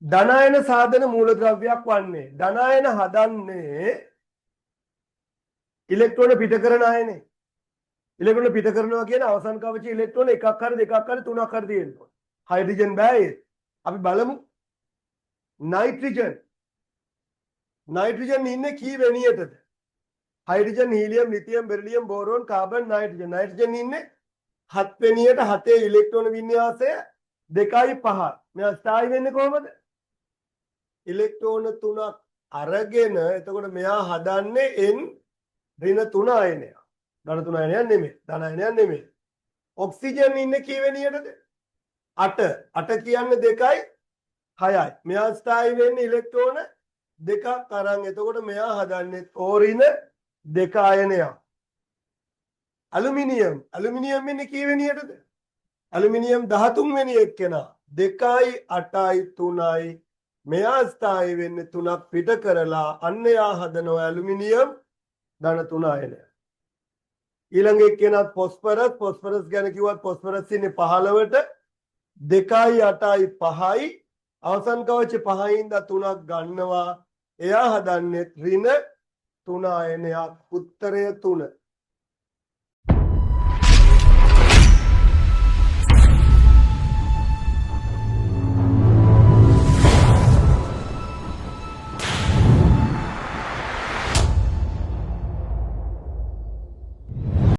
ධනායන සාධන මූලද්‍රව්‍යයක් වන්නේ. ධනායන හදන්නේ ඉලෙක්ට්‍රෝන පිට කරන අයනේ. ඉලෙක්ට්‍රෝන පිට කරනවා කියන අවසන් කවචයේ ඉලෙක්ට්‍රෝන එකක් හරි දෙකක් හරි තුනක් හරි තියෙනවා. හයිඩ්‍රජන් බෑ ඒ. අපි බලමු. නයිට්‍රජන්. නයිට්‍රජන් ඉන්නේ කී වෙනියටද? Hydrogen, helium, lithium, beryllium, boron, carbon, nitrogen. Nitrogen ඉන්නේ 7 වෙනියට 7 ඉලෙක්ට්‍රෝන වින්‍යාසය 2.5. මෙයා ස්ථායි වෙන්නේ කොහමද? ඉලෙක්ට්‍රෝන 3ක් අරගෙන එතකොට මෙයා හදන්නේ n ඍණ 3 අයනයක්. ධන 3 අයනයක් නෙමෙයි. ධන අයනයක් නෙමෙයි. ඔක්සිජන් ඉන්නේ කී වෙනියටද? 8. 8 කියන්නේ 2යි 6යි. මෙයා ස්ථායි වෙන්නේ ඉලෙක්ට්‍රෝන 2ක් අරන්. එතකොට මෙයා හදන්නේ ඕරින 2 අයනයක්. ඇලුමිනියම්. ඇලුමිනියම් ඉන්නේ කී වෙනියටද? ඇලුමිනියම් 13 වෙනි එක්කෙනා. 2යි 8යි 3යි. මෙයා ස්ථායි වෙන්නේ 3ක් පිට කරලා අන්න යා හදනවා ඇලුමිනියම් ධන 3 අයනය. ඊළඟ එක්කෙනාත් ෆොස්ෆරස්. ෆොස්ෆරස් ගැන කිව්වත් ෆොස්ෆරස් ඉන්නේ 15ට 2යි 8යි 5යි. අවසන් කවච 5යින්ද 3ක් ගන්නවා. එයා හදන්නේ ඍණ 3 අයනයක්. උත්තරය 3.